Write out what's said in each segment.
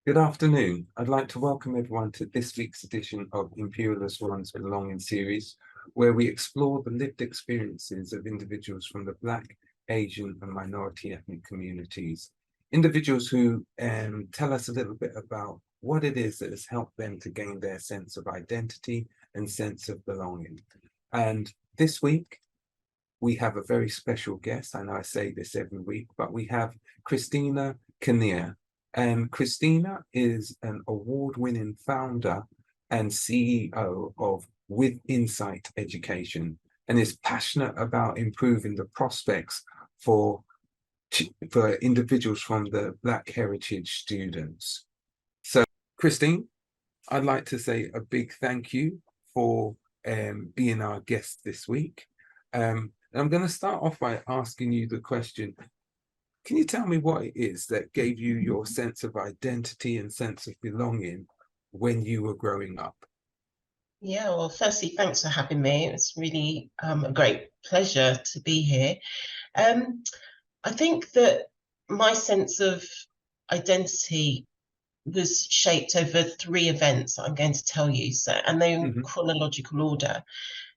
Good afternoon. I'd like to welcome everyone to this week's edition of Imperial's One's Belonging series, where we explore the lived experiences of individuals from the Black, Asian, and minority ethnic communities. Individuals who tell us a little bit about what it is that has helped them to gain their sense of identity and sense of belonging. And this week, we have a very special guest. I know I say this every week, but we have Christina Kinnear. And Christina is an award-winning founder and CEO of With Insight Education and is passionate about improving the prospects for, for individuals from the Black heritage students. So, Christine, I'd like to say a big thank you for being our guest this week. And I'm going to start off by asking you the question, can you tell me what it is that gave you your sense of identity and sense of belonging when you were growing up? Yeah, well, firstly, thanks for having me. It's really a great pleasure to be here. Um, I think that my sense of identity was shaped over three events that I'm going to tell you, so, and they're in Hmm. chronological order.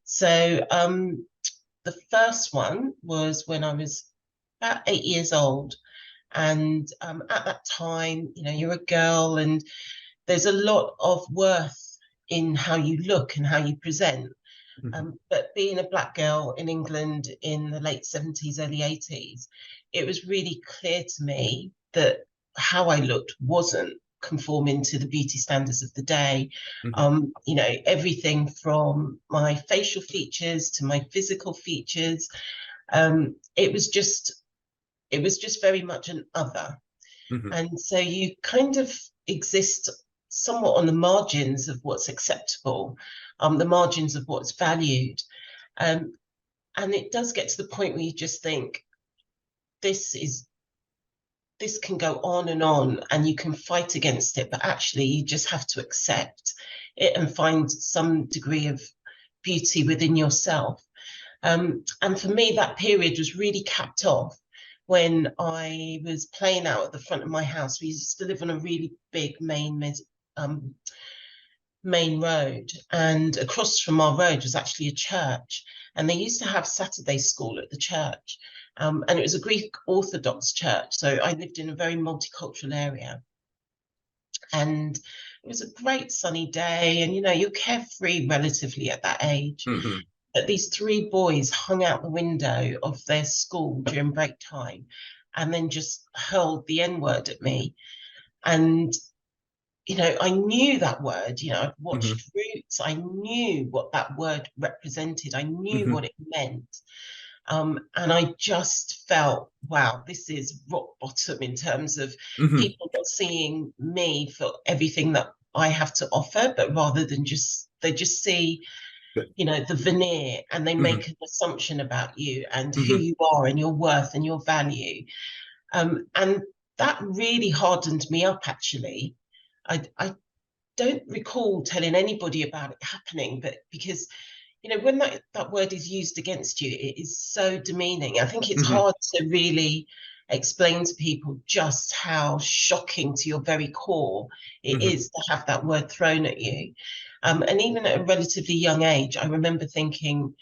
So, the first one was when I was about 8 years old. And at that time, you're a girl and there's a lot of worth in how you look and how you present. Hmm. But being a black girl in England in the late 70s, early 80s, it was really clear to me that how I looked wasn't conforming to the beauty standards of the day. Hmm. Everything from my facial features to my physical features. It was just very much an other. Hmm. And so you kind of exist somewhat on the margins of what's acceptable, the margins of what's valued. Um, and it does get to the point where you just think, this is this can go on and you can fight against it, but actually you just have to accept it and find some degree of beauty within yourself. And for me, that period was really capped off when I was playing out at the front of my house. We used to live on a really big um, main road, and across from our road was actually a church. And they used to have Saturday school at the church. And it was a Greek Orthodox church. So I lived in a very multicultural area. And it was a great sunny day. And, you're carefree relatively at that age. Hmm. But these three boys hung out the window of their school during break time and then just hurled the N word at me. And, I knew that word, I'd Hmm. watched Roots. I knew what that word represented. I knew Hmm. what it meant. And I just felt, wow, this is rock bottom in terms of Hmm. people not seeing me for everything that I have to offer, but rather than they just see the veneer, and they Hmm. make an assumption about you and who Hmm. you are and your worth and your value. And that really hardened me up, actually. I don't recall telling anybody about it happening, but because, when that word is used against you, it is so demeaning. I think it's Hmm. hard to really explain to people just how shocking to your very core it Hmm. is to have that word thrown at you. And even at a relatively young age, I remember thinking,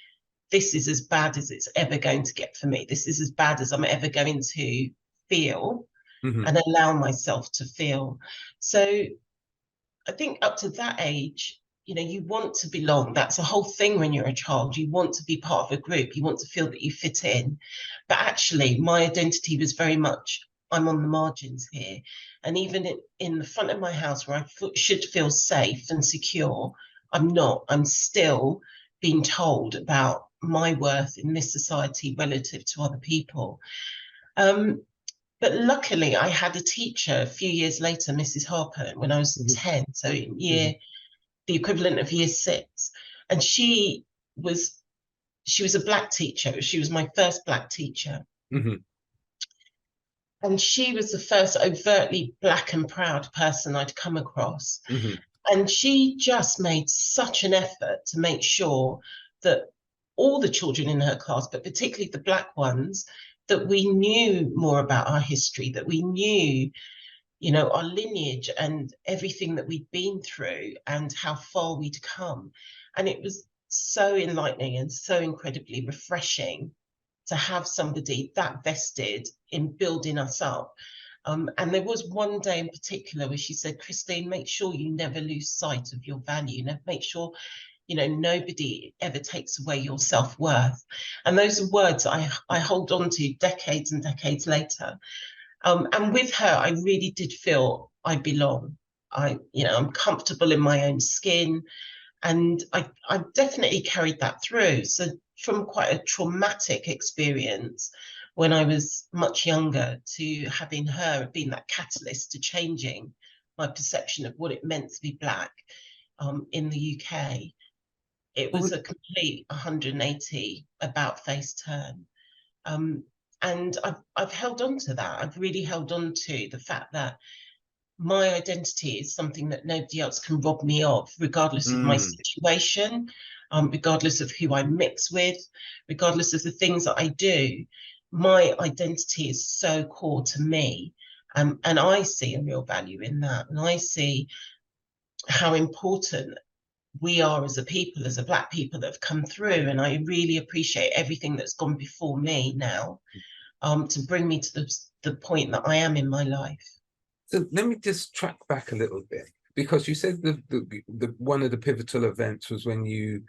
this is as bad as it's ever going to get for me. This is as bad as I'm ever going to feel Hmm. and allow myself to feel. So I think up to that age, you want to belong. That's a whole thing when you're a child. You want to be part of a group. You want to feel that you fit in. But actually, my identity was very much, I'm on the margins here. And even in the front of my house where should feel safe and secure, I'm not. I'm still being told about my worth in this society relative to other people. Um, but luckily, I had a teacher a few years later, Mrs. Harper, when I was Hmm. 10, so in Hmm. the equivalent of year six. And was she was a black teacher. She was my first black teacher. Hmm. And she was the first overtly black and proud person I'd come across. Hmm. And she just made such an effort to make sure that all the children in her class, but particularly the black ones, that we knew more about our history, that we knew our lineage and everything that we'd been through and how far we'd come. And it was so enlightening and so incredibly refreshing to have somebody that vested in building us up. And there was one day in particular where she said, Christine, make sure you never lose sight of your value. Make sure, nobody ever takes away your self-worth. And those are words I hold on to decades and decades later. And with her, I really did feel I belong. I'm comfortable in my own skin. And I definitely carried that through. So from quite a traumatic experience when I was much younger to having her being that catalyst to changing my perception of what it meant to be Black in the UK, it was a complete 180 about face turn. And I've held on to that. I've really held on to the fact that my identity is something that nobody else can rob me of, regardless of my situation, regardless of who I mix with, regardless of the things that I do. My identity is so core to me. And I see a real value in that. And I see how important we are as a people, as a Black people that have come through. And I really appreciate everything that's gone before me now to bring me to the point that I am in my life. So let me just track back a little bit, because you said the one of the pivotal events was when you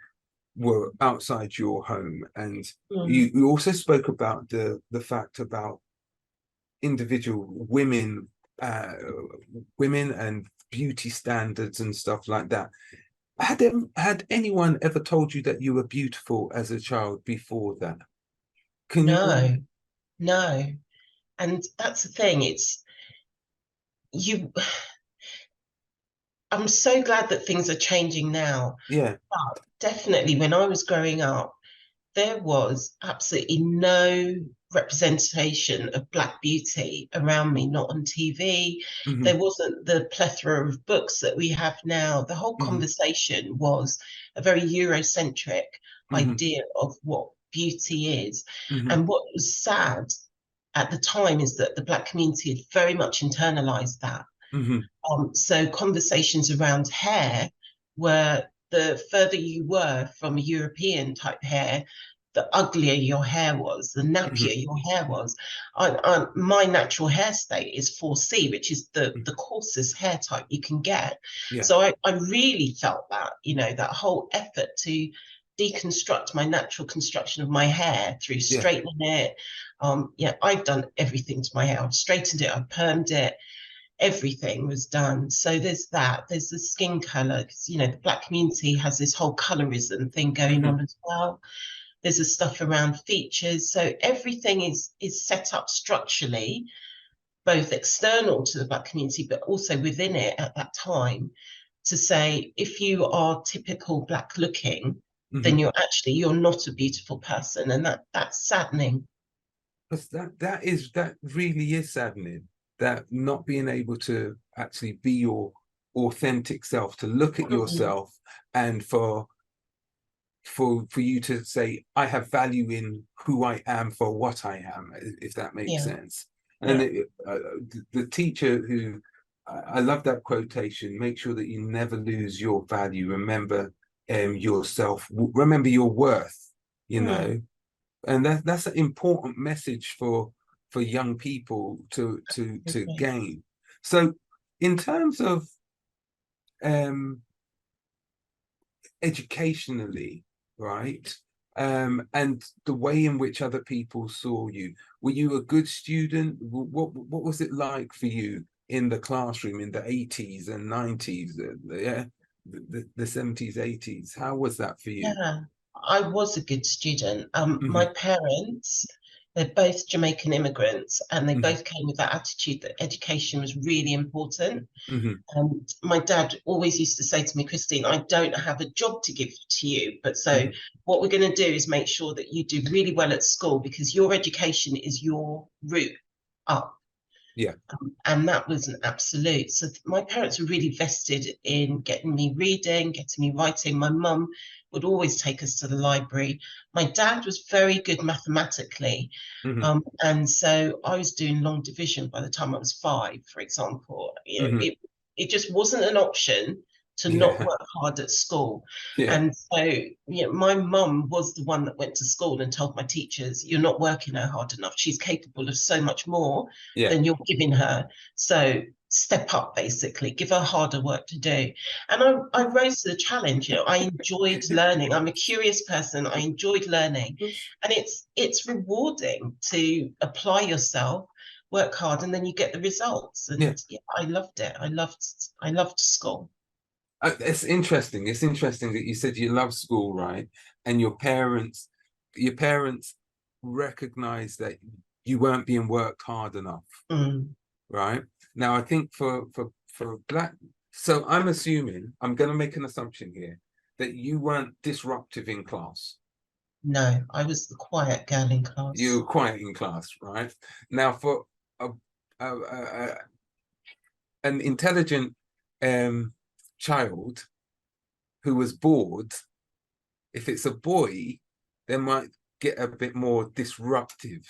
were outside your home, and you also spoke about the fact about individual women and beauty standards and stuff like that. Had anyone ever told you that you were beautiful as a child before that? No. And that's the thing. I'm so glad that things are changing now. Yeah. But definitely when I was growing up, there was absolutely no representation of Black beauty around me, not on TV. There wasn't the plethora of books that we have now. The whole conversation was a very Eurocentric idea of what beauty is. And what was sad at the time is that the Black community had very much internalized that. So conversations around hair were, the further you were from a European type hair, the uglier your hair was, the nappier your hair was. My natural hair state is 4C, which is the coarsest hair type you can get. Yeah. So I really felt that, that whole effort to deconstruct my natural construction of my hair through straightening it. I've done everything to my hair. I've straightened it, I've permed it. Everything was done. So there's that. There's the skin color, because the Black community has this whole colorism thing going on as well. There's the stuff around features. So everything is set up structurally, both external to the Black community, but also within it at that time, to say if you are typical Black looking, then you're not a beautiful person, and that's saddening. Because that really is saddening. That not being able to actually be your authentic self, to look at yourself, and for you to say, I have value in who I am for what I am, if that makes sense. And the teacher who, I love that quotation, make sure that you never lose your value. Remember yourself, remember your worth, and that's an important message for young people to gain. So in terms of educationally, right, and the way in which other people saw you, were you a good student? What was it like for you in the classroom in the 80s and 90s, the 70s, 80s? How was that for you? Yeah, I was a good student. My parents, they're both Jamaican immigrants, and they both came with that attitude that education was really important. My dad always used to say to me, Christine, I don't have a job to give to you, but so what we're going to do is make sure that you do really well at school, because your education is your route up. Yeah. And that was an absolute. So my parents were really vested in getting me reading, getting me writing. My mum would always take us to the library. My dad was very good mathematically. Hmm. And so I was doing long division by the time I was 5, for example. Hmm. It just wasn't an option to not Yeah. work hard at school. Yeah. And so, my mum was the one that went to school and told my teachers, you're not working her hard enough. She's capable of so much more Yeah. than you're giving her. So step up, basically, give her harder work to do. And I rose to the challenge. I enjoyed learning. I'm a curious person. I enjoyed learning. And it's rewarding to apply yourself, work hard, and then you get the results. Yeah. And yeah, I loved it. I loved school. It's interesting. It's interesting that you said you love school, right? And your parents recognize that you weren't being worked hard enough, Mm. right? Now, I think for black, so I'm assuming, I'm going to make an assumption here that you weren't disruptive in class. No, I was the quiet girl in You class. were quiet in class, right? Now, for a, a an intelligent child who was bored, if it's a boy, they might get a bit more disruptive.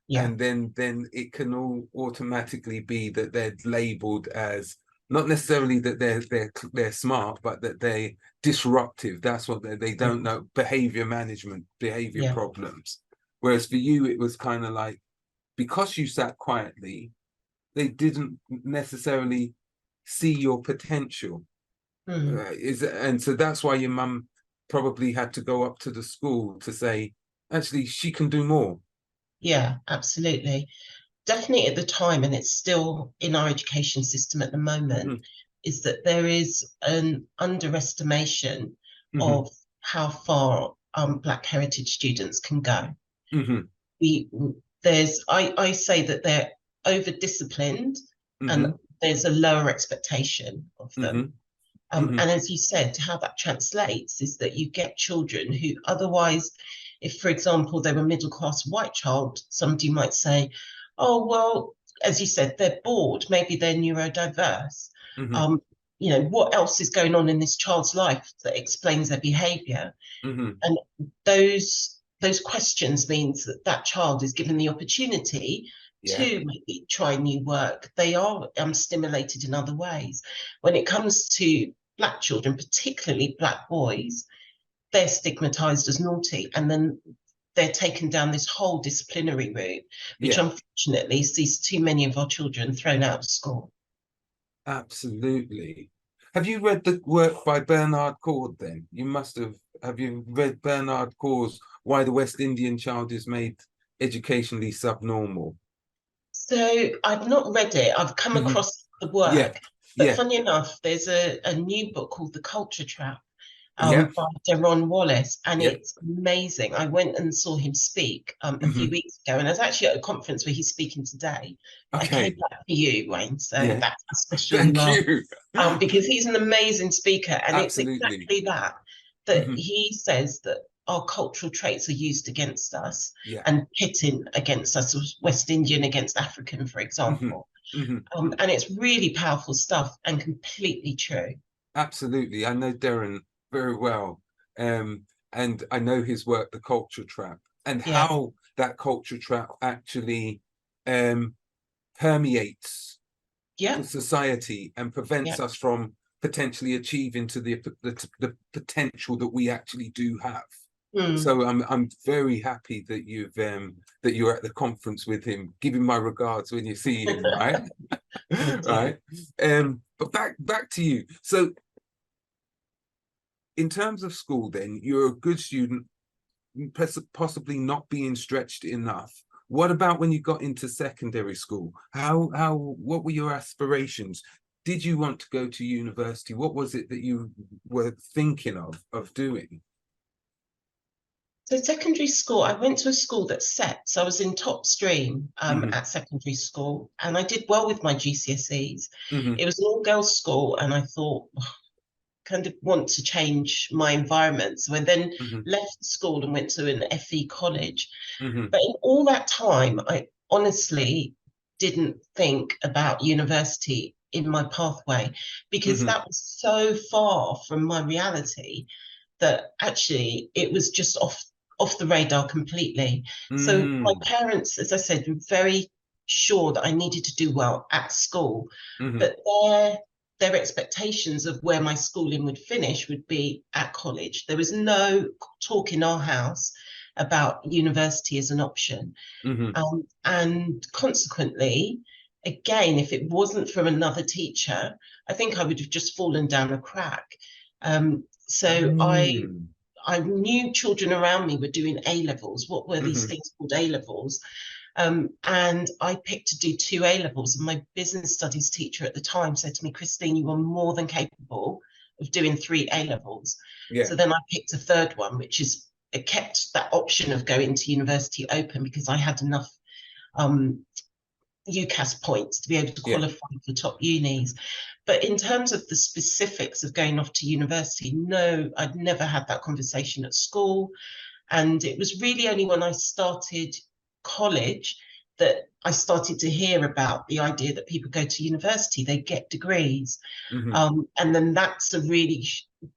Yeah. And then it can all automatically be that they're labeled as not necessarily that they're smart, but that they're disruptive. That's what they don't Mm. know behavior management, behavior Yeah. problems. Whereas for you, it was kind of like because you sat quietly, they didn't necessarily see your potential. Mm. And so that's why your mum probably had to go up to the school to say, actually, she can do more. Yeah, absolutely. Definitely at the time, and it's still in our education system at the moment, Hmm. is that there is an underestimation Hmm. of how far Black heritage students can go. Hmm. We I say that they're over disciplined and Hmm. there's a lower expectation of them. Hmm. Hmm. And as you said, how that translates is that you get children who otherwise, if, for example, they were middle class white child, somebody might say, oh, well, as you said, they're bored, maybe they're neurodiverse. Hmm. Um, what else is going on in this child's life that explains their behavior? Hmm. And those questions means that that child is given the opportunity Yeah. to maybe try new work. They are stimulated in other ways. When it comes to Black children, particularly Black boys, they're stigmatized as naughty, and then they're taken down this whole disciplinary route, which Yeah. unfortunately sees too many of our children thrown out of school. Absolutely. Have you read the work by Bernard Cord then? You must have. Have you read Bernard Cord's Why the West Indian Child is Made Educationally Subnormal? So I've not read it. I've come Hmm. across the Yeah. work, but Yeah. funny enough, there's a new book called The Culture Trap, Yeah. by Deron Wallace, and Yeah. it's amazing. I went and saw him speak a few Hmm. weeks ago, and I was actually at a conference where he's speaking today. I came Okay. back for you, Wayne, so Yeah. that's how special you Thank are, you. because he's an amazing speaker, and it's Absolutely. exactly that Hmm. he says that our cultural traits are used against us Yeah. and pitting against us, West Indian against African, for Hmm. example. Hmm. And it's really powerful stuff and completely true. Absolutely. I know Darren very well. Um, and I know his work, The Culture Trap, and Yeah, how that culture trap actually um, permeates yeah, the society and yeah. prevents us from potentially achieving to the potential that we actually do have. Mm, So I'm very happy that you're at the conference with him. Give him my regards when you see him, right? will do. Right. But back to you. So in terms of school, then you're a good student, possibly not being stretched enough. What about when you got into secondary school? What were your aspirations? Did you want to go to university? What was it that you were thinking of doing? So secondary school, I went to a school that's set. So I was in top stream Hmm. at secondary school, and I did well with my GCSEs. Hmm. It was an all-girls school, and I thought, kind of want to change my environment. So I then Hmm. left school and went to an FE college. Hmm. But in all that time, I honestly didn't think about university in my pathway, because Mm-hmm. that was so far from my reality that actually it was just off the radar completely. So my Mm-hmm. parents, as I said, were very sure that I needed to do well at school, Mm-hmm. but their expectations of where my schooling would finish would be at college. There was no talk in our house about university as an option. Mm-hmm. And consequently, again, if it wasn't from another teacher, I think I would have just fallen down a crack. So I knew children around me were doing A levels. What were these Mm-hmm. things called A levels? And I picked to do two A levels. And my business studies teacher at the time said to me, Christine, you are more than capable of doing three A levels. Yeah. So then I picked a third one, which is it kept that option of going to university open because I had enough um, UCAS points to be able to Yeah. qualify for top unis. But in terms of the specifics of going off to university, no, I'd never had that conversation at school. And it was really only when I started college that I started to hear about the idea that people go to university, they get degrees. Mm-hmm. And then that's a really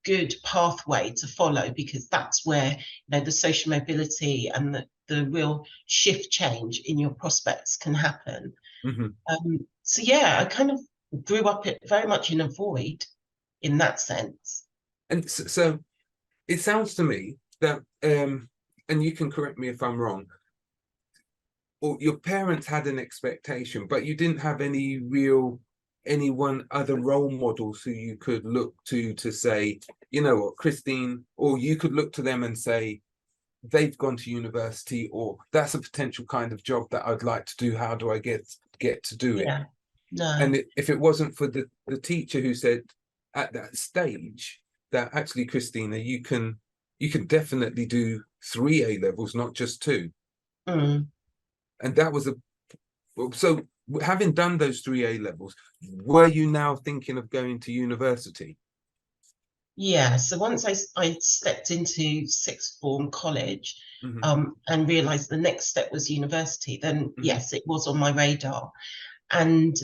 good pathway to follow, because that's where the social mobility and the real shift change in your prospects can happen. Mm-hmm. So yeah, I kind of grew up very much in a void in that sense. And so it sounds to me that, and you can correct me if I'm wrong, or your parents had an expectation, but you didn't have anyone other role models who you could look to say, you know what, Christine, or you could look to them and say, they've gone to university, or that's a potential kind of job that I'd like to do. How do I get to do it? Yeah, no. And if it wasn't for the teacher who said at that stage that actually, Christina, you can definitely do three A levels, not just two. Mm. And that was so having done those three A levels, were you now thinking of going to university? Yeah, so once I stepped into sixth form college, Mm-hmm. and realized the next step was university, then Mm-hmm. yes, it was on my radar. And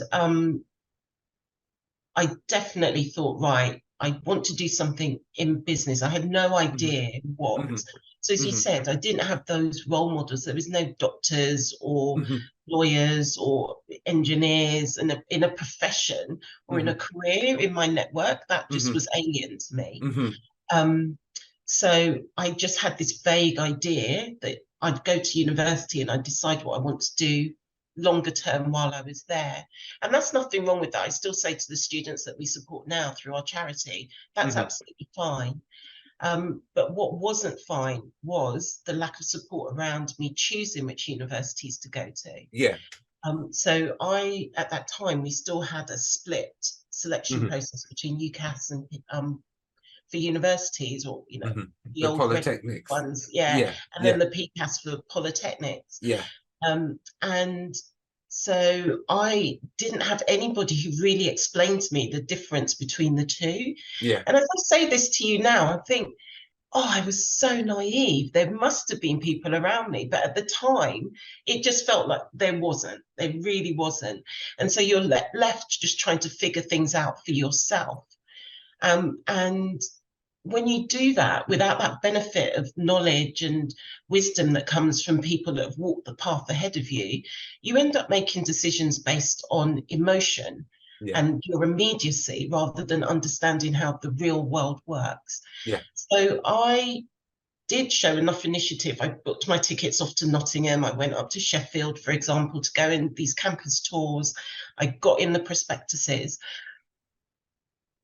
I definitely thought, right, I want to do something in business. I had no idea what. Mm-hmm. So as you Mm-hmm. said, I didn't have those role models. There was no doctors or Mm-hmm. lawyers or engineers in a profession or in Mm-hmm. a career in my network. That just Mm-hmm. was alien to me. Mm-hmm. Um, so I just had this vague idea that I'd go to university and I'd decide what I want to do longer term while I was there. And that's nothing wrong with that. I still say to the students that we support now through our charity, that's Mm-hmm. absolutely fine. But what wasn't fine was the lack of support around me choosing which universities to go to. Yeah. So at that time, we still had a split selection Mm-hmm. process between UCAS and for universities, or Mm-hmm. the The old red polytechnics. ones, yeah, Yeah. and then Yeah. the PCAS for polytechnics. Yeah. And so I didn't have anybody who really explained to me the difference between the two. Yeah. And as I say this to you now, I think, oh, I was so naive. There must have been people around me, but at the time, it just felt like there wasn't. There really wasn't. And so you're left just trying to figure things out for yourself. And when you do that without that benefit of knowledge and wisdom that comes from people that have walked the path ahead of you, you end up making decisions based on emotion Yeah. and your immediacy rather than understanding how the real world works. Yeah. So I did show enough initiative. I booked my tickets off to Nottingham. I went up to Sheffield, for example, to go in these campus tours. I got in the prospectuses.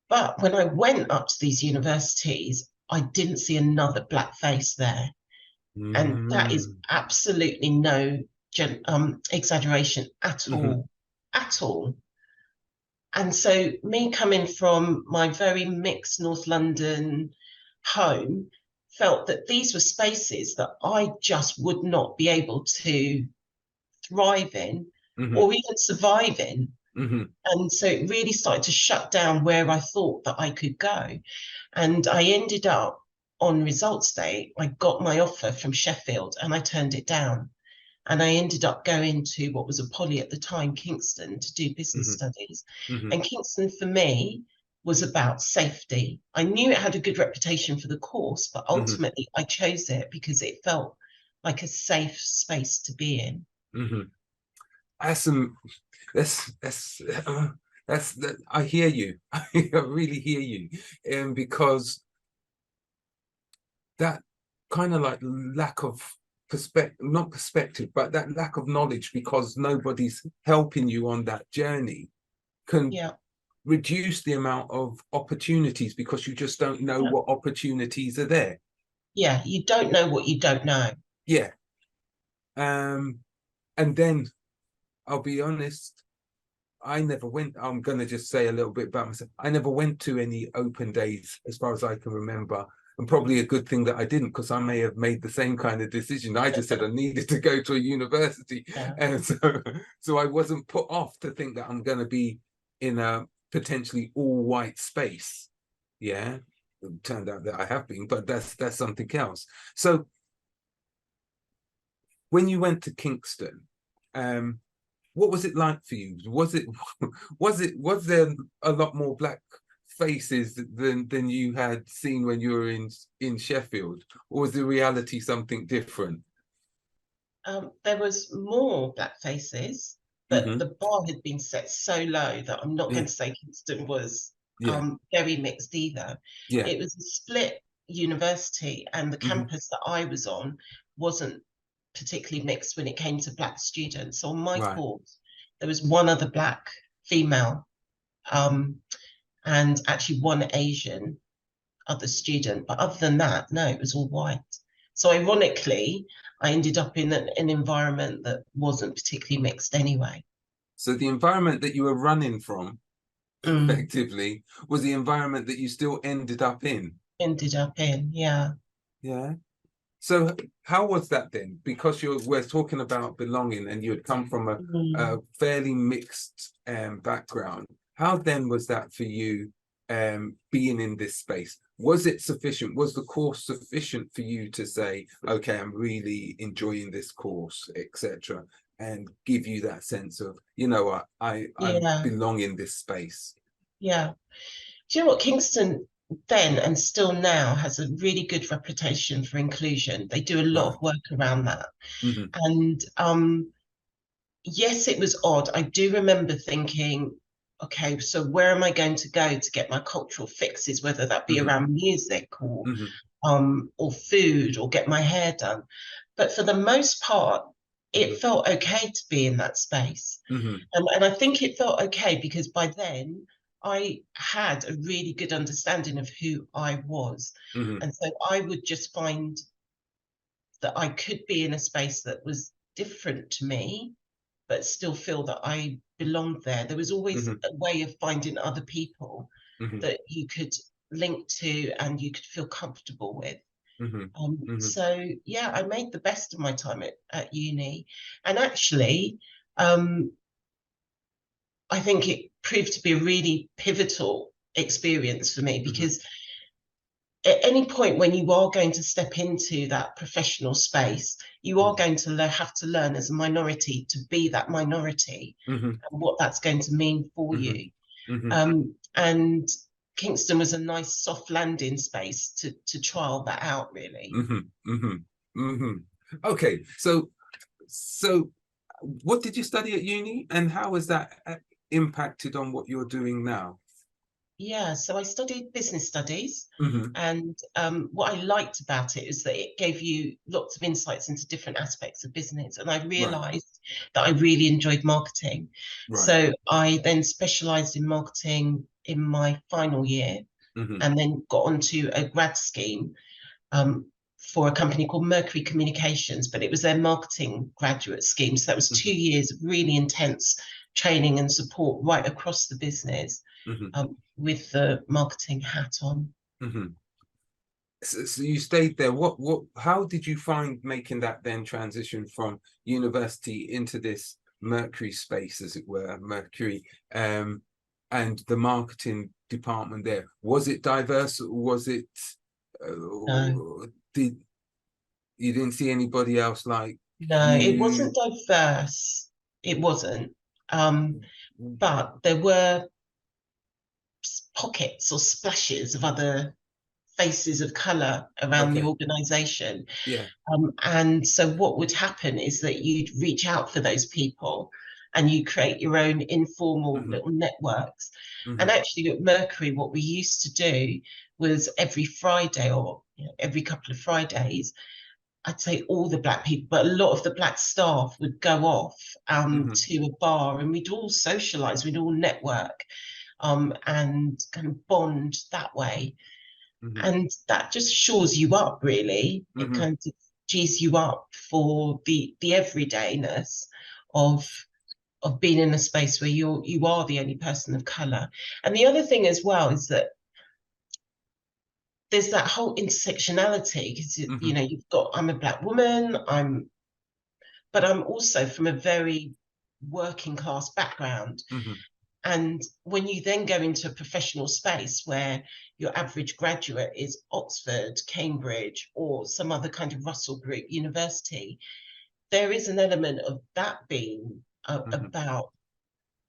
But when I went up to these universities, I didn't see another black face there. And that is Mm-hmm. absolutely no exaggeration at Mm-hmm. all, at all. And so, me coming from my very mixed North London home, felt that these were spaces that I just would not be able to thrive in Mm-hmm. or even survive in. Mm-hmm. And so it really started to shut down where I thought that I could go. And I ended up on results day, I got my offer from Sheffield and I turned it down. and I ended up going to what was a poly at the time, Kingston, to do business mhm, studies. mhm, And Kingston for me was about safety. I knew it had a good reputation for the course, but mhm, ultimately I chose it because it felt like a safe space to be in. mhm. That's some that's that I hear you. I really hear you. Because that kind of like lack of perspective, not perspective, but that lack of knowledge because nobody's helping you on that journey can Yeah, reduce the amount of opportunities because you just don't know yeah, what opportunities are there. yeah. You don't know what you don't know. Yeah. Um, and then I'll be honest, I never went. I'm going to just say a little bit about myself. I never went to any open days as far as I can remember. And probably a good thing that I didn't, because I may have made the same kind of decision. I just said I needed to go to a university. Yeah, And so I wasn't put off to think that I'm going to be in a potentially all white space. Yeah. It turned out that I have been, but that's something else. So when you went to Kingston, um, what was it like for you? Was there a lot more black faces than you had seen when you were in Sheffield, or was the reality something different? there was more black faces, but Mm-hmm. the bar had been set so low that I'm not going Yeah, to say Kingston was yeah, very mixed either. yeah. It was a split university, and the Mm-hmm. campus that I was on wasn't particularly mixed when it came to black students. So on my Right. course, there was one other black female, um, and actually one Asian other student. But other than that, no, it was all white. So ironically, I ended up in an environment that wasn't particularly mixed anyway. So the environment that you were running from, Mm. effectively, was the environment that you still ended up in. Ended up in, yeah. Yeah. So how was that then? Because we're talking about belonging and you had come from a Mm. fairly mixed background. How then was that for you being in this space? Was it sufficient? Was the course sufficient for you to say, okay, I'm really enjoying this course, etc., and give you that sense of, you know what, I Yeah, belong in this space. yeah. Do you know what? Kingston then and still now has a really good reputation for inclusion. They do a lot Right. of work around that. Mm-hmm. And yes, it was odd. I do remember thinking, okay, so where am I going to go to get my cultural fixes, whether that be Mm-hmm. around music Mm-hmm. or food or get my hair done. But for the most part, it felt okay to be in that space. Mm-hmm. And I think it felt okay because by then I had a really good understanding of who I was. Mm-hmm. And so I would just find that I could be in a space that was different to me, but still feel that I belonged there. There was always Mm-hmm. a way of finding other people Mm-hmm. that you could link to and you could feel comfortable with. Mm-hmm. Mm-hmm. So yeah, I made the best of my time at uni, and actually, um, I think it proved to be a really pivotal experience for me Mm-hmm. because at any point when you are going to step into that professional space, you are going to have to learn as a minority to be that minority Mm-hmm. and what that's going to mean for Mm-hmm. you. Mm-hmm. And Kingston was a nice soft landing space to trial that out, really. Mm-hmm. Mm-hmm. Mm-hmm. Okay, so what did you study at uni, and how has that impacted on what you're doing now? Yeah, so I studied business studies, Mm-hmm. and what I liked about it is that it gave you lots of insights into different aspects of business. And I Right, realized that I really enjoyed marketing. right. So I then specialized in marketing in my final year Mm-hmm. and then got onto a grad scheme um, for a company called Mercury Communications, but it was their marketing graduate scheme. So that was Mm-hmm. 2 years of really intense training and support right across the business Mm-hmm. with the marketing hat on. Mm-hmm. So you stayed there. How did you find making that then transition from university into this Mercury space, as it were, Mercury, and the marketing department there? Was it diverse? Was it, No, did you didn't see anybody else like No, it wasn't You, diverse. It wasn't. mm, But there were pockets or splashes of other faces of colour around the okay, organisation. yeah, And so what would happen is that you'd reach out for those people and you create your own informal hmm little networks. And hmm actually at Mercury, what we used to do was every Friday or every couple of Fridays, I'd say all the black people, but a lot of the black staff would go off hmm to a bar and we'd all socialise, we'd all network and kind of bond that way. hmm And that just shores you up, really. It hmm kind of G's you up for the everydayness of being in a space where you are the only person of color. And the other thing as well is that there's that whole intersectionality because hmm you've got I'm a black woman, but I'm also from a very working class background. hmm And when you then go into a professional space where your average graduate is Oxford, Cambridge, or some other kind of Russell Group university, there is an element of that being hmm about,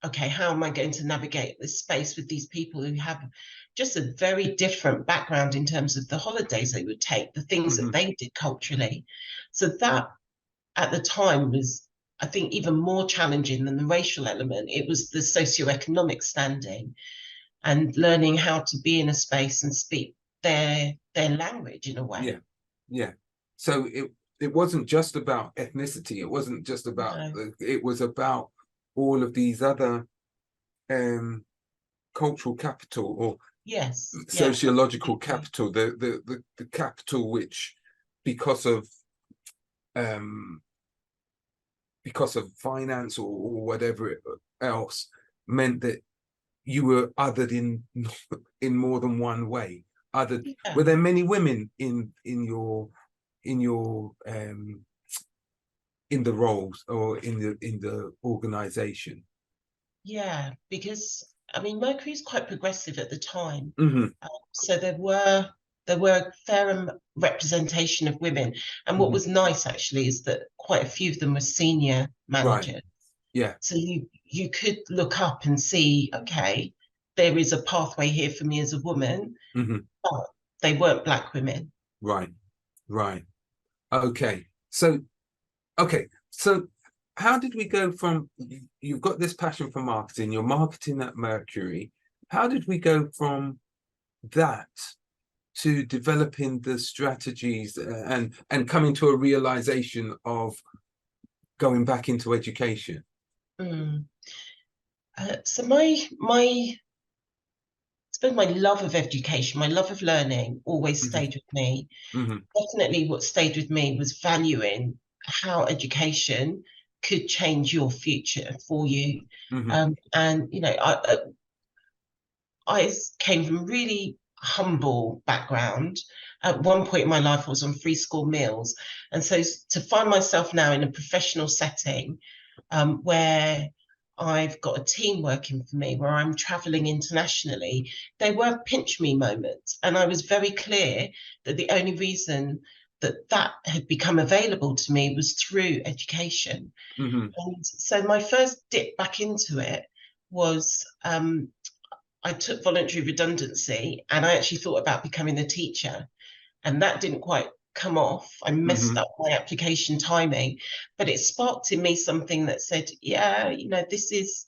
okay, how am I going to navigate this space with these people who have just a very different background in terms of the holidays they would take, the things that hmm they did culturally. So that at the time was, I think, even more challenging than the racial element. It was the socioeconomic standing and learning how to be in a space and speak their language in a yeah, way. yeah. So it wasn't just about ethnicity. It wasn't just about No. it was about all of these other um cultural capital or Yes. Yeah. sociological Absolutely. capital, the capital which, because of um because of finance or whatever else, meant that you were othered in more than one way. Othered. Yeah. Were there many women in your in the roles or in the organization? Yeah. Because I mean, Mercury is quite progressive at the time, Hmm so there were a fair representation of women. And what hmm was nice actually is that quite a few of them were senior Right. managers. Yeah. So you could look up and see, okay, there is a pathway here for me as a woman, hmm but they weren't black women. Right. Right. Okay. So okay. So how did we go from you've got this passion for marketing, you're marketing at Mercury. How did we go from that to developing the strategies and coming to a realization of going back into education? Mm. So my I suppose my love of education, my love of learning always Hmm stayed with me. hmm Definitely what stayed with me was valuing how education could change your future for you. hmm And I came from really humble background. At one point in my life, I was on free school meals. And so to find myself now in a professional setting where I've got a team working for me, where I'm traveling internationally, they were pinch me moments. And I was very clear that the only reason that that had become available to me was through education. hmm And so my first dip back into it was I took voluntary redundancy and I actually thought about becoming a teacher. And that didn't quite come off. I messed hmm up my application timing, but it sparked in me something that said, yeah, this is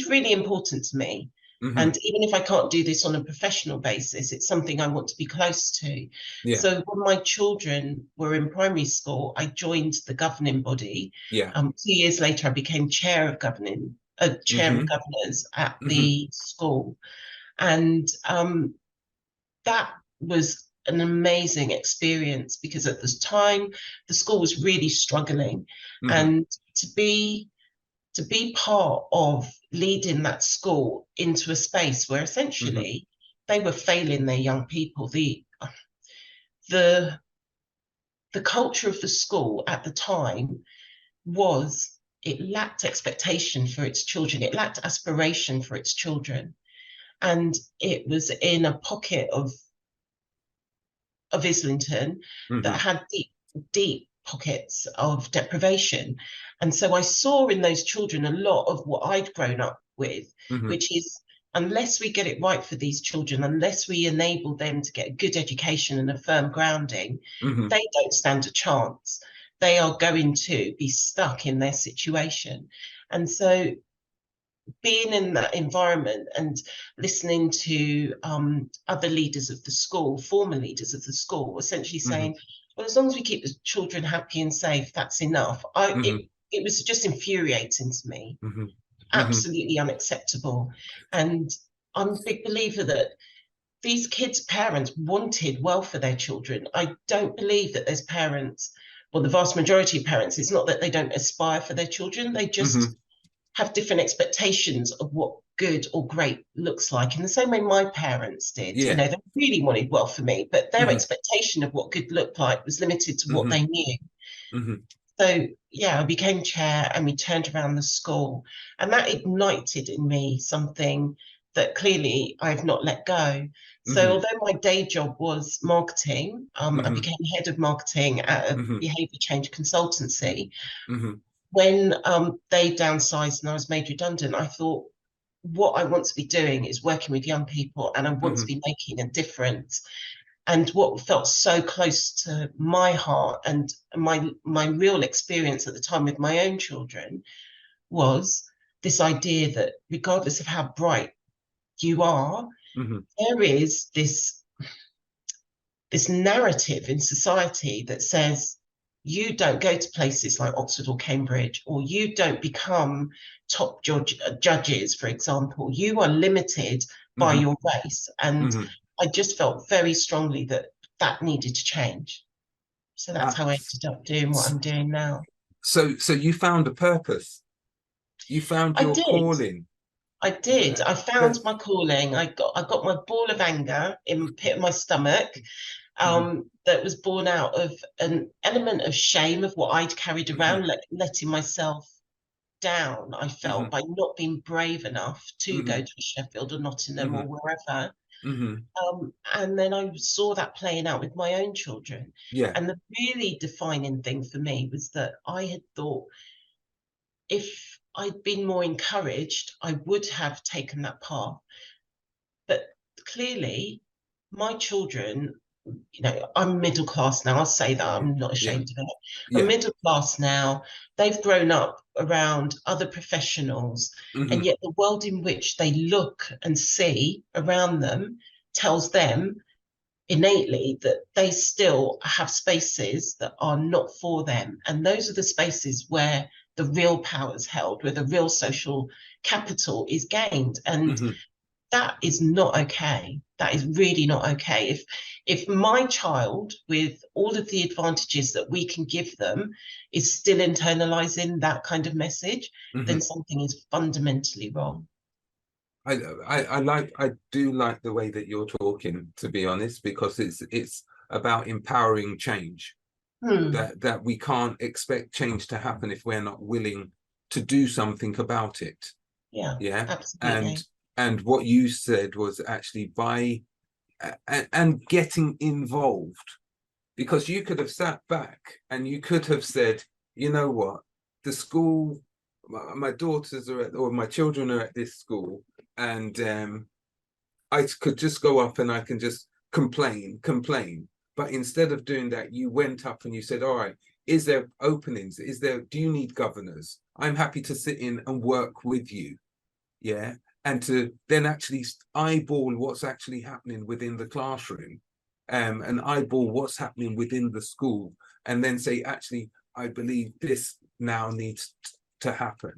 really important to me. hmm And even if I can't do this on a professional basis, it's something I want to be close to. Yeah. So when my children were in primary school, I joined the governing body. Yeah. 2 years later, I became chair of hmm governors at hmm the school. And that was an amazing experience because at this time the school was really struggling, hmm and to be part of leading that school into a space where hmm essentially they were failing their young people. The the culture of the school at the time was it lacked expectation for its children, it lacked aspiration for its children, and it was in a pocket of Islington that hmm had deep pockets of deprivation. And so I saw in those children a lot of what I'd grown up with, which is, unless we get it right for these children, unless we enable them to get a good education and a firm grounding, they don't stand a chance. They are going to be stuck in their situation. And so being in that environment and listening to other leaders of the school, former leaders of the school, essentially saying, well, as long as we keep the children happy and safe, that's enough. It was just infuriating to me, absolutely unacceptable. And I'm a big believer that these kids' parents wanted well for their children. I don't believe that there's parents, well, the vast majority of parents, it's not that they don't aspire for their children, they just have different expectations of what good or great looks like, in the same way my parents did. Yeah. You know, they really wanted well for me, but their expectation of what good looked like was limited to what they knew. So yeah, I became chair and we turned around the school, and that ignited in me something that clearly I've not let go. So although my day job was marketing, I became head of marketing at a behaviour change consultancy. When they downsized and I was made redundant, I thought, what I want to be doing is working with young people, and I want to be making a difference. And what felt so close to my heart and my real experience at the time with my own children was this idea that regardless of how bright you are, there is this narrative in society that says you don't go to places like Oxford or Cambridge, or you don't become top judges, for example. You are limited by your race. And I just felt very strongly that that needed to change. So that's how I ended up doing what I'm doing now. So you found a purpose. You found your calling. I did. I found my calling. I got my ball of anger in the pit of my stomach. That was born out of an element of shame of what I'd carried around, letting myself down, I felt, by not being brave enough to go to Sheffield or Nottingham or wherever. And then I saw that playing out with my own children. Yeah. And the really defining thing for me was that I had thought, if I'd been more encouraged, I would have taken that path. But clearly, my children, you know, I'm middle class now. I'll say that. I'm not ashamed of it. I'm middle class now. They've grown up around other professionals, and yet the world in which they look and see around them tells them innately that they still have spaces that are not for them. And those are the spaces where the real power is held, where the real social capital is gained. And that is not okay. That is really not okay. If my child, with all of the advantages that we can give them, is still internalizing that kind of message, then something is fundamentally wrong. I do like the way that you're talking, to be honest, because it's about empowering change. That we can't expect change to happen if we're not willing to do something about it. Yeah, absolutely. And what you said was actually and getting involved, because you could have sat back and you could have said, you know what, the school, my daughters are or my children are at this school, and I could just go up and I can just complain. But instead of doing that, you went up and you said, all right, is there openings? Do you need governors? I'm happy to sit in and work with you. Yeah. And to then actually eyeball what's actually happening within the classroom, and eyeball what's happening within the school, and then say, actually, I believe this now needs to happen,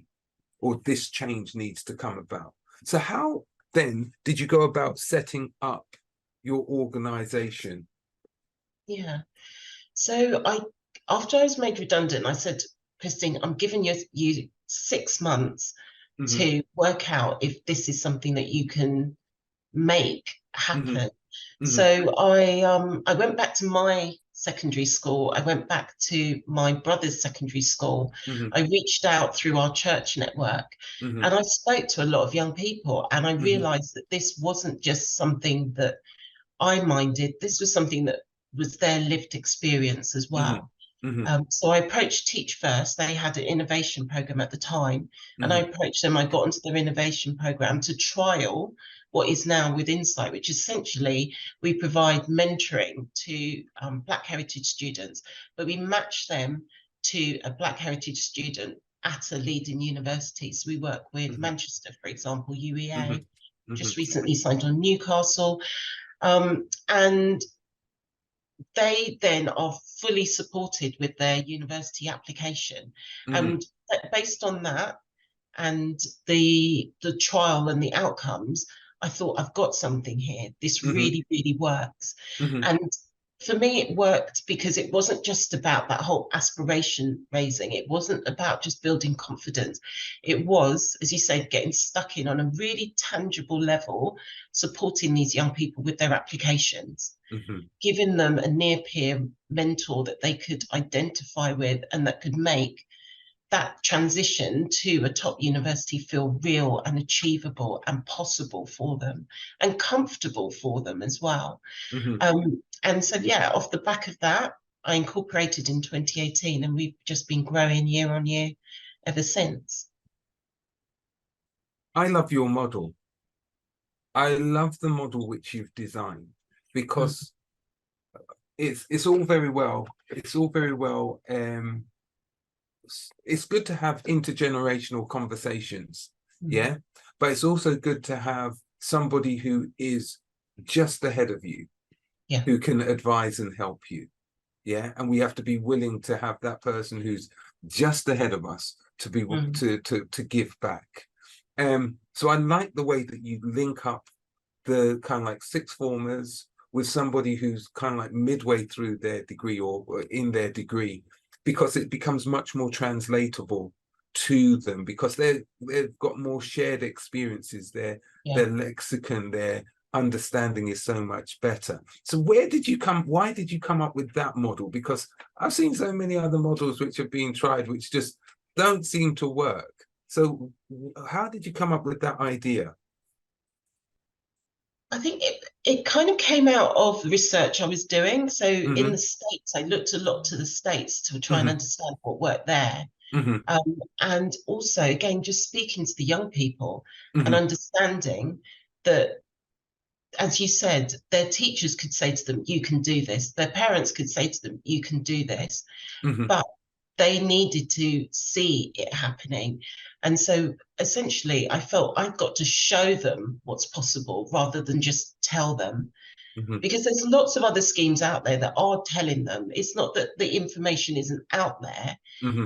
or this change needs to come about. So how then did you go about setting up your organization? Yeah. So after I was made redundant, I said, Christine, I'm giving you 6 months to work out if this is something that you can make happen. So I went back to my secondary school. I went back to my brother's secondary school. I reached out through our church network, and I spoke to a lot of young people, and I realized that this wasn't just something that I minded. This was something that was their lived experience as well. Mm-hmm. So I approached Teach First. They had an innovation program at the time, and I Mm-hmm. approached them. I got into their innovation program to trial what is now with Insight, which essentially we provide mentoring to Black Heritage students, but we match them to a Black Heritage student at a leading university. So we work with Mm-hmm. Manchester, for example, UEA, Mm-hmm. Mm-hmm. just recently signed on Newcastle. And they then are fully supported with their university application. Mm-hmm. And based on that and the trial and the outcomes, I thought I've got something here. This Mm-hmm. really, really works. Mm-hmm. And for me, it worked because it wasn't just about that whole aspiration raising. It wasn't about just building confidence. It was, as you say, getting stuck in on a really tangible level, supporting these young people with their applications, Mm-hmm. giving them a near peer mentor that they could identify with and that could make that transition to a top university feel real and achievable and possible for them and comfortable for them as well. Mm-hmm. And so, yeah, off the back of that, I incorporated in 2018 and we've just been growing year on year ever since. I love your model. I love the model which you've designed Mm, because it's all very well. It's all very well. It's good to have intergenerational conversations, mm, yeah, but it's also good to have somebody who is just ahead of you, yeah. who can advise and help you, yeah, and we have to be willing to have that person who's just ahead of us to be Mm, to give back. So I like the way that you link up the kind of like sixth formers with somebody who's kind of like midway through their degree or in their degree, because it becomes much more translatable to them because they've got more shared experiences. yeah. Their lexicon, their understanding is so much better. So why did you come up with that model? Because I've seen so many other models which have been tried which just don't seem to work. So how did you come up with that idea? I think it kind of came out of the research I was doing. So in Mm-hmm. the States, I looked a lot to the States to try and Mm-hmm. understand what worked there. Mm-hmm. And also, again, just speaking to the young people and Mm-hmm. understanding that, as you said, their teachers could say to them, you can do this. Their parents could say to them, you can do this. Mm-hmm. But they needed to see it happening. And so essentially, I felt I've got to show them what's possible rather than just tell them. Mm-hmm. Because there's lots of other schemes out there that are telling them. It's not that the information isn't out there, Mm-hmm.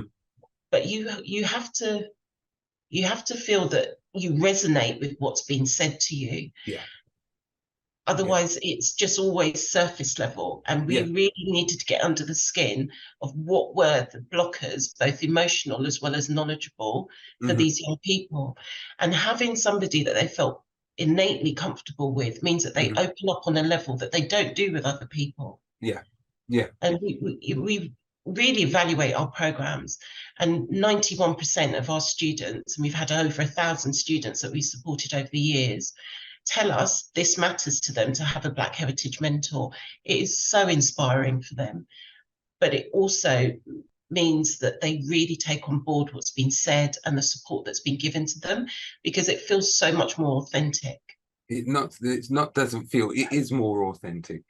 but you have to feel that you resonate with what's being said to you. Yeah. Yeah. Otherwise, it's just always surface level. And we Yeah. really needed to get under the skin of what were the blockers, both emotional as well as knowledgeable, for Mm-hmm. these young people. And having somebody that they felt innately comfortable with means that they Mm-hmm. open up on a level that they don't do with other people. Yeah. Yeah. And we really evaluate our programs, and 91% of our students, and we've had over 1,000 students that we supported over the years, tell us this matters to them to have a Black Heritage mentor. It is so inspiring for them, but it also means that they really take on board what's been said and the support that's been given to them, because it feels so much more authentic. It's not doesn't feel, it is more authentic.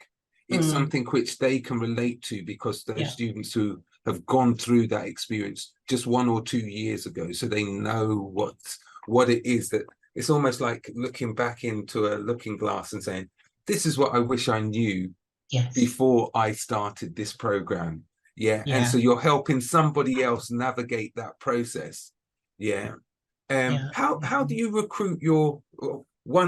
It's Mm, something which they can relate to because those yeah, students who have gone through that experience just 1 or 2 years ago, so they know what it is. That it's almost like looking back into a looking glass and saying, this is what I wish I knew yes, before I started this program. Yeah. And yeah, so you're helping somebody else navigate that process. Yeah. yeah. How do you recruit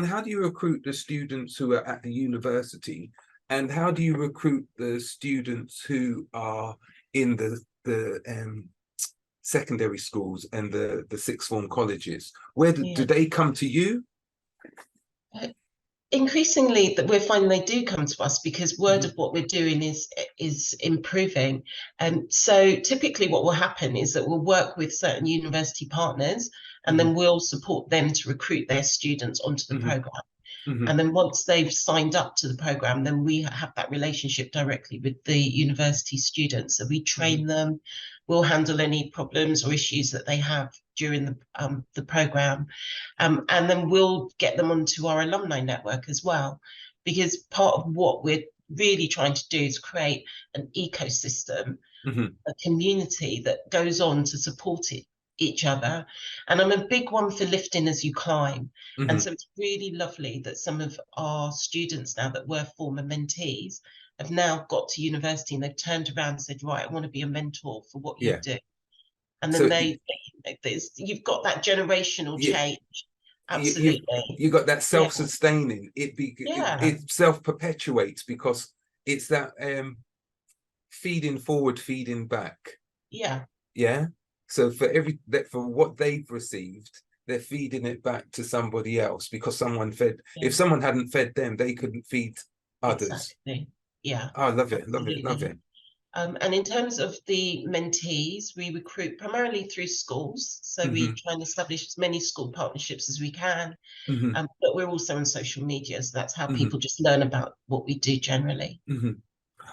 how do you recruit the students who are at the university, and how do you recruit the students who are in the secondary schools and the sixth form colleges? Do Yeah. they come to you? Increasingly, that we're finding they do come to us because word Mm-hmm. of what we're doing is improving. And so typically what will happen is that we'll work with certain university partners and Mm-hmm. then we'll support them to recruit their students onto the Mm-hmm. program. And then once they've signed up to the program, then we have that relationship directly with the university students. So we train them, we'll handle any problems or issues that they have during the program. And then we'll get them onto our alumni network as well, because part of what we're really trying to do is create an ecosystem, a community that goes on to support each other. And I'm a big one for lifting as you climb. And so it's really lovely that some of our students now that were former mentees have now got to university and they've turned around and said, right, I want to be a mentor for what you do. And then you've got that generational change. Absolutely. You got that self-sustaining. It self-perpetuates because it's that feeding forward, feeding back. Yeah. So for what they've received, they're feeding it back to somebody else because someone fed. If someone hadn't fed them, they couldn't feed others. Exactly. Yeah. Oh, I love it. Love it. Love it. And in terms of the mentees, we recruit primarily through schools. So we try and establish as many school partnerships as we can. But we're also on social media. So that's how people just learn about what we do generally.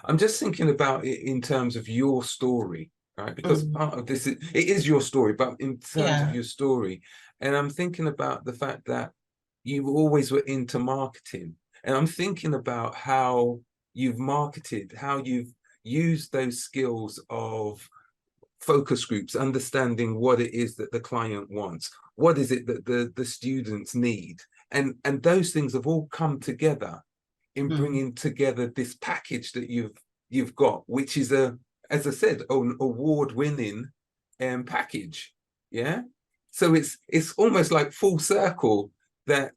I'm just thinking about it in terms of your story, right? Because part of this, it is your story, but in terms of your story. And I'm thinking about the fact that you always were into marketing. And I'm thinking about how you've marketed, how you've used those skills of focus groups, understanding what it is that the client wants, what is it that the students need. And those things have all come together in bringing together this package that you've got, which is as I said, an award-winning package. Yeah. So it's almost like full circle that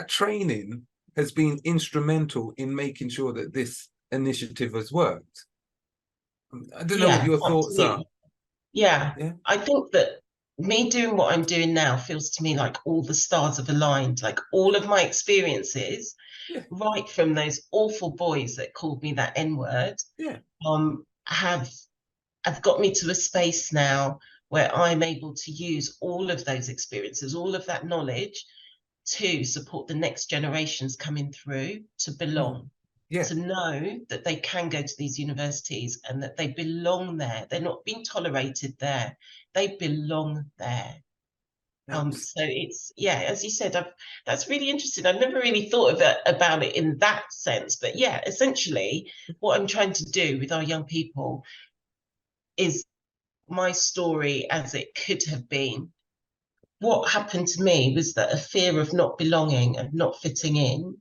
training has been instrumental in making sure that this initiative has worked. I don't know what your thoughts are. Yeah. I think that me doing what I'm doing now feels to me like all the stars have aligned, like all of my experiences, right from those awful boys that called me that N-word, have got me to a space now where I'm able to use all of those experiences, all of that knowledge to support the next generations coming through to belong. To know that they can go to these universities and that they belong there. They're not being tolerated there. They belong there. So it's, as you said, that's really interesting. I've never really thought about it in that sense. But essentially, what I'm trying to do with our young people is my story as it could have been. What happened to me was that a fear of not belonging and not fitting in,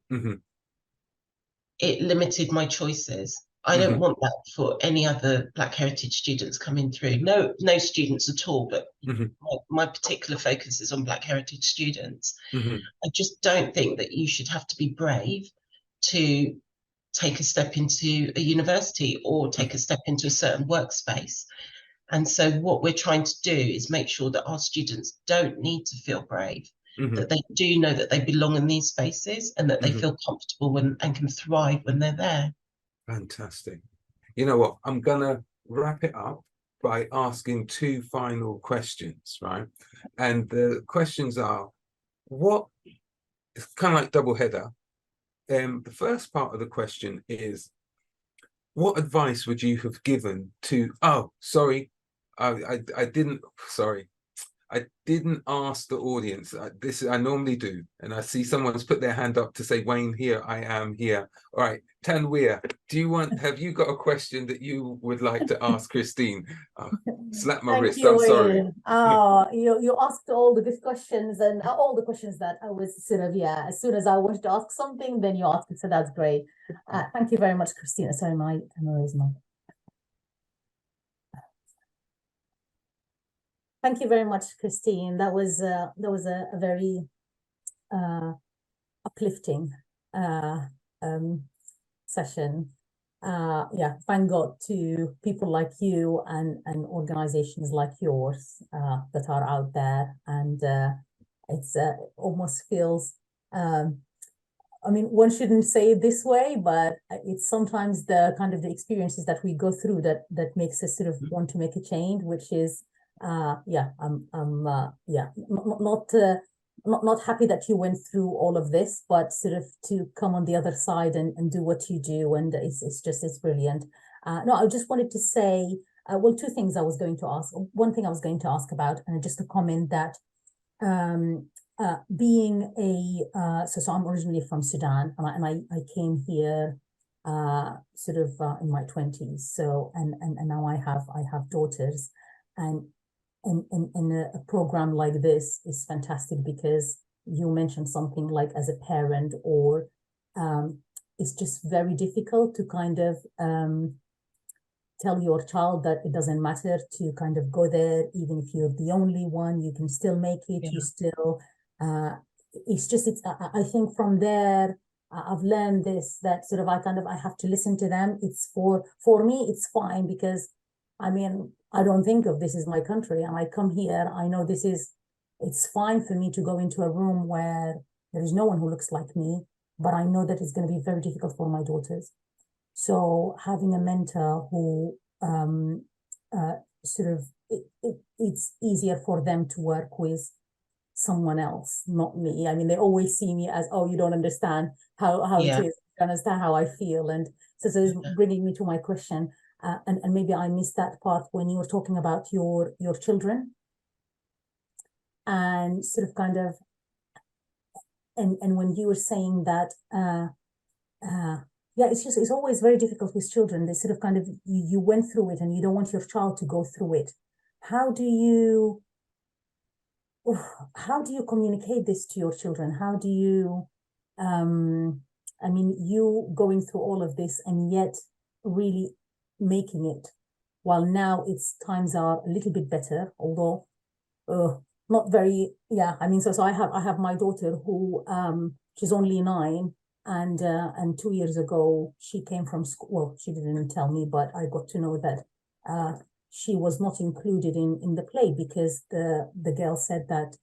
it limited my choices. I don't want that for any other Black heritage students coming through. No students at all, but my particular focus is on Black heritage students. I just don't think that you should have to be brave to take a step into a university or take a step into a certain workspace. And so what we're trying to do is make sure that our students don't need to feel brave, that they do know that they belong in these spaces and that they feel comfortable and can thrive when they're there. Fantastic. You know what? I'm going to wrap it up by asking two final questions, right? And the questions are, it's kind of like double header. The first part of the question is, what advice would you have given to, I didn't ask the audience. I normally do, and I see someone's put their hand up to say, Wayne, here I am here. All right, Tanwir, have you got a question that you would like to ask Christine? Slap my wrist. I'm sorry. You asked all the good questions and all the questions that I was sort of, as soon as I wanted to ask something, then you asked it. So that's great. Thank you very much, Christina. Sorry, my camera is not. Thank you very much, Christine. That was a very uplifting session. Thank God to people like you and organizations like yours that are out there, and it's almost feels. I mean, one shouldn't say it this way, but it's sometimes the kind of the experiences that we go through that makes us sort of want to make a change, which is. Not not happy that you went through all of this, but sort of to come on the other side and do what you do, and it's brilliant. No, I just wanted to say, well, two things I was going to ask. One thing I was going to ask about, and just a comment that being so I'm originally from Sudan, and I came here sort of in my 20s. So and now I have daughters, and a program like this is fantastic because you mentioned something like as a parent, or it's just very difficult to kind of tell your child that it doesn't matter to kind of go there, even if you're the only one, you can still make it. Yeah. You still, I think from there, I've learned this, that sort of I have to listen to them. It's for me, it's fine because I mean, I don't think of this as my country, and I come here, I know it's fine for me to go into a room where there is no one who looks like me, but I know that it's going to be very difficult for my daughters. So having a mentor who sort of it's easier for them to work with someone else, not me. I mean, they always see me as, oh, you don't understand how Yeah. it is, you understand how I feel. And so it's bringing me to my question. And maybe I missed that part when you were talking about your children and sort of kind of, and when you were saying that, yeah, it's always very difficult with children. They sort of kind of, you went through it and you don't want your child to go through it. How do you communicate this to your children? How do you, I mean, you going through all of this and yet really making it, while now times are a little bit better, although not very, yeah. I mean, so I have my daughter who she's only 9, and 2 years ago she came from school. Well, she didn't tell me, but I got to know that she was not included in the play because the girl said that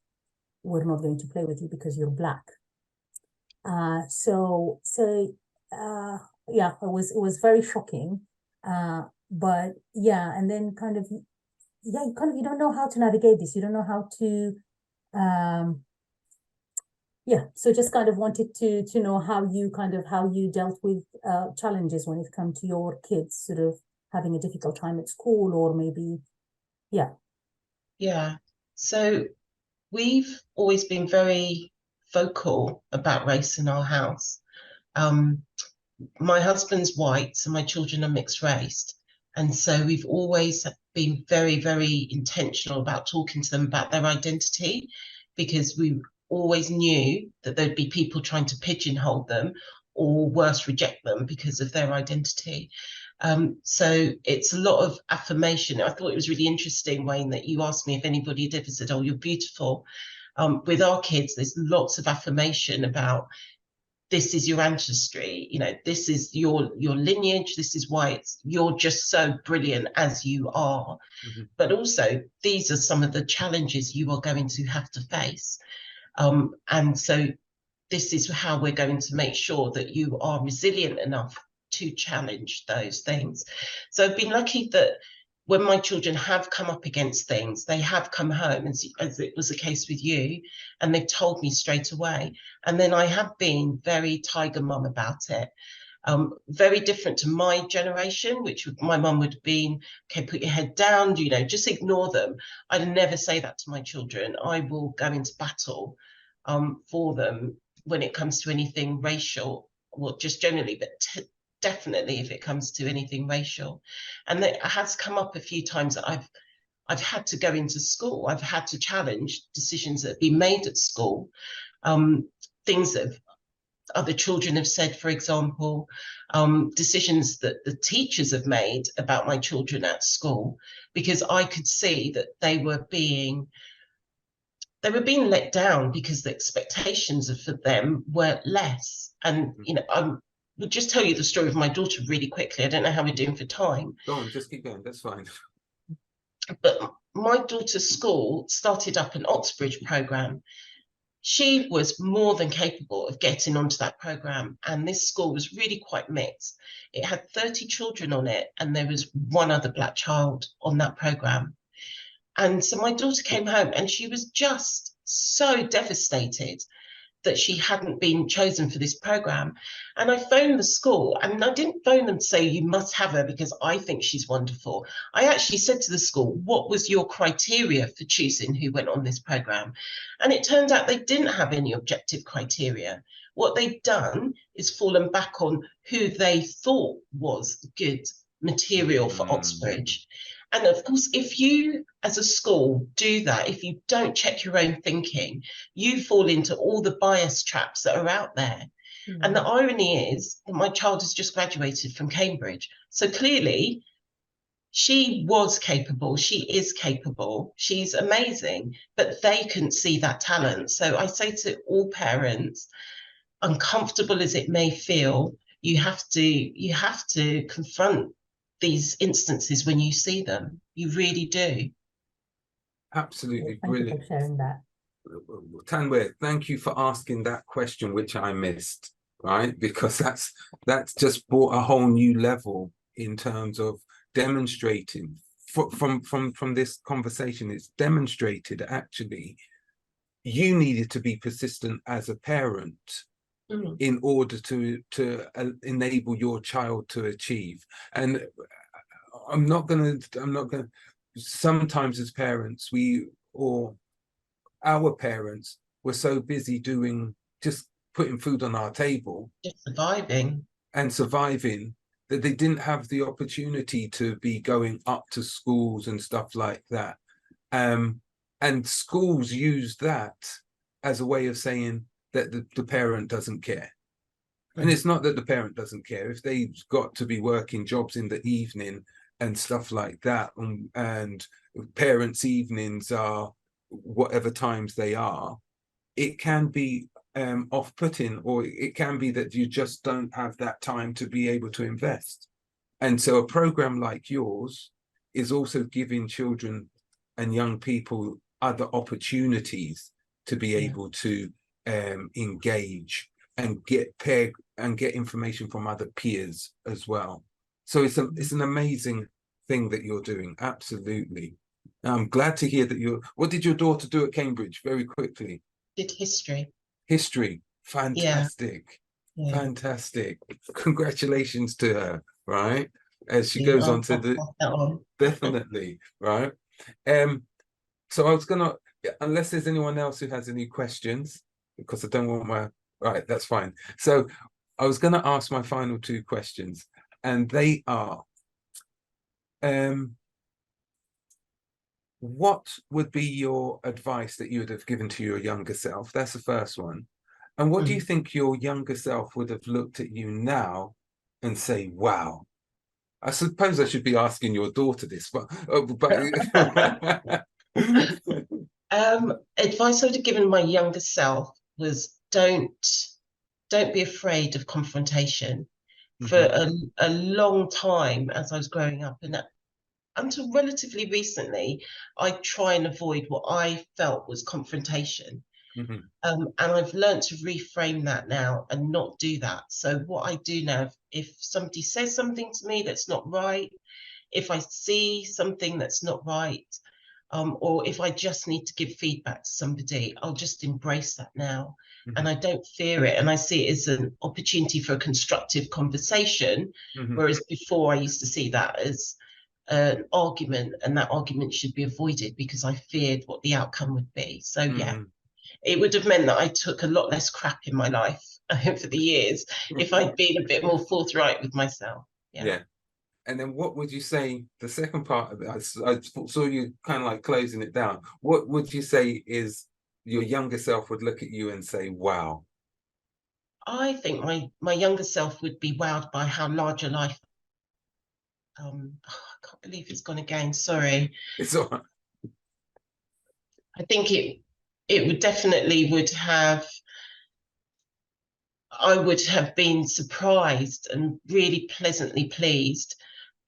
we're not going to play with you because you're black. So yeah, it was very shocking. But yeah, and then kind of, yeah, you don't know how to navigate this. You don't know how to, yeah. So just kind of wanted to know how you dealt with challenges when it comes to your kids sort of having a difficult time at school, or maybe, yeah. Yeah. So we've always been very vocal about race in our house. My husband's white, so my children are mixed race. And so we've always been very, very intentional about talking to them about their identity, because we always knew that there'd be people trying to pigeonhole them, or worse, reject them because of their identity. So it's a lot of affirmation. I thought it was really interesting, Wayne, that you asked me if anybody had ever said, oh, you're beautiful. With our kids, there's lots of affirmation about, this is your ancestry, you know, this is your lineage, this is why you're just so brilliant as you are. Mm-hmm. But also, these are some of the challenges you are going to have to face. And so this is how we're going to make sure that you are resilient enough to challenge those things. So I've been lucky that when my children have come up against things, they have come home, as it was the case with you, and they've told me straight away. And then I have been very tiger mum about it. Very different to my generation, which my mum would have been, okay, put your head down, you know, just ignore them. I'd never say that to my children. I will go into battle for them when it comes to anything racial, well, just generally, but definitely if it comes to anything racial. And it has come up a few times that I've had to go into school. I've had to challenge decisions that have been made at school, things that other children have said, for example, decisions that the teachers have made about my children at school, because I could see that they were being let down because the expectations for them were less. And, you know, we'll just tell you the story of my daughter really quickly. I don't know how we're doing for time. Go on, just keep going, that's fine. But my daughter's school started up an Oxbridge program. She was more than capable of getting onto that program. And this school was really quite mixed. It had 30 children on it, and there was one other black child on that program. And so my daughter came home and she was just so devastated that she hadn't been chosen for this program. And I phoned the school, and I didn't phone them to say, you must have her because I think she's wonderful. I actually said to the school, what was your criteria for choosing who went on this program? And it turned out they didn't have any objective criteria. What they'd done is fallen back on who they thought was good material for Oxbridge. And of course, if you as a school do that, if you don't check your own thinking, you fall into all the bias traps that are out there. And the irony is that my child has just graduated from Cambridge. So clearly she was capable, she is capable, she's amazing, but they couldn't see that talent. So I say to all parents, uncomfortable as it may feel, you have to confront these instances when you see them. You really do. Absolutely Thank you brilliant. for sharing that. Tanwir, thank you for asking that question, which I missed, right? Because that's just brought a whole new level in terms of demonstrating from this conversation. It's demonstrated actually you needed to be persistent as a parent in order to enable your child to achieve. And I'm not gonna sometimes as parents, our parents were so busy just putting food on our table, just surviving that they didn't have the opportunity to be going up to schools and stuff like that. And schools use that as a way of saying that the parent doesn't care. And it's not that the parent doesn't care. If they've got to be working jobs in the evening and stuff like that, and parents' evenings are whatever times they are, it can be off-putting, or it can be that you just don't have that time to be able to invest. And so a program like yours is also giving children and young people other opportunities to be able to engage and get information from other peers as well. So it's an amazing thing that you're doing. Absolutely. I'm glad to hear that what did your daughter do at Cambridge? Very quickly. Did history. History. Fantastic. Yeah. Fantastic. Congratulations to her, right? As she goes on to definitely, right? So I was gonna, unless there's anyone else who has any questions, because I don't want right, that's fine. So I was gonna ask my final two questions, and they are, what would be your advice that you would have given to your younger self? That's the first one. And what do you think your younger self would have looked at you now and say, wow? I suppose I should be asking your daughter this, but advice I would have given my younger self was don't be afraid of confrontation. For a long time as I was growing up, and until relatively recently, I try and avoid what I felt was confrontation. And I've learned to reframe that now and not do that. So what I do now, if somebody says something to me that's not right, if I see something that's not right, or if I just need to give feedback to somebody, I'll just embrace that now. And I don't fear it. And I see it as an opportunity for a constructive conversation. Whereas before I used to see that as an argument, and that argument should be avoided because I feared what the outcome would be. So yeah, it would have meant that I took a lot less crap in my life over the years if I'd been a bit more forthright with myself. Yeah. And then what would you say, the second part of it, I saw you kind of like closing it down. What would you say is your younger self would look at you and say, wow? I think my younger self would be wowed by how large a life. I can't believe it's gone again. Sorry. It's all right. I think it would definitely I would have been surprised and really pleasantly pleased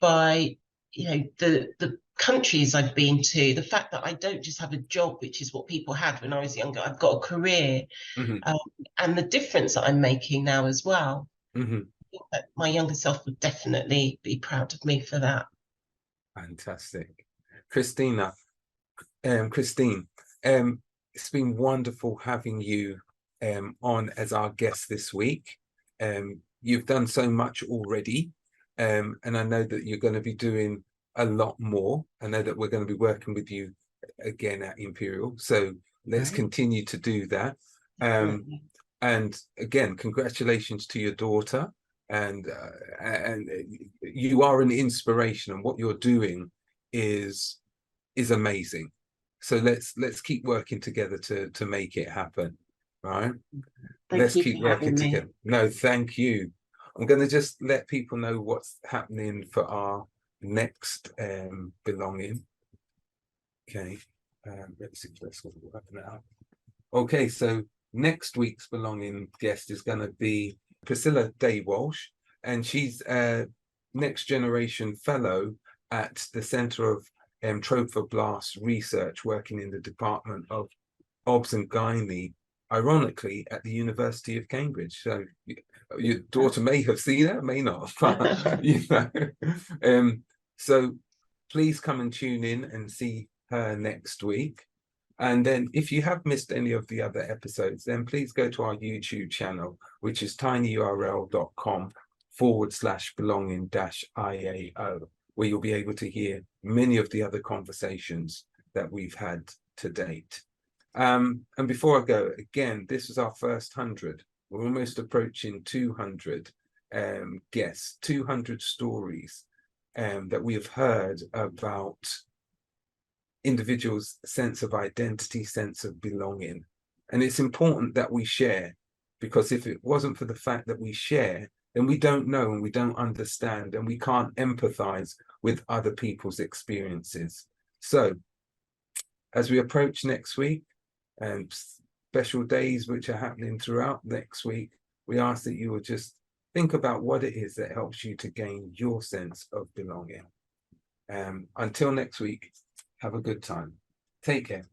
by, the countries I've been to, the fact that I don't just have a job, which is what people had when I was younger. I've got a career, and the difference that I'm making now as well. I think that my younger self would definitely be proud of me for that. Fantastic. Christine, it's been wonderful having you on as our guest this week. You've done so much already, and I know that you're going to be doing a lot more. I know that we're going to be working with you again at Imperial, so let's continue to do that. And again, congratulations to your daughter, and you are an inspiration, and what you're doing is amazing. So let's keep working together to make it happen, right? Let's keep working together. No, thank you. I'm going to just let people know what's happening for our next belonging. Okay, let's work it out. Okay, so next week's belonging guest is going to be Priscilla Day-Walsh, and she's a next generation fellow at the Centre of Trophoblast Research, working in the Department of Obs and Gynae, ironically at the University of Cambridge. So your daughter may have seen her, may not, but you know. So please come and tune in and see her next week. And then if you have missed any of the other episodes, then please go to our YouTube channel, which is tinyurl.com/belonging-IAO, where you'll be able to hear many of the other conversations that we've had to date. And before I go, again, this is our first 100. We're almost approaching 200 guests, 200 stories that we have heard about individuals' sense of identity, sense of belonging. And it's important that we share, because if it wasn't for the fact that we share, then we don't know and we don't understand and we can't empathize with other people's experiences. So as we approach next week and special days which are happening throughout next week, we ask that you will just think about what it is that helps you to gain your sense of belonging. Until next week, have a good time. Take care.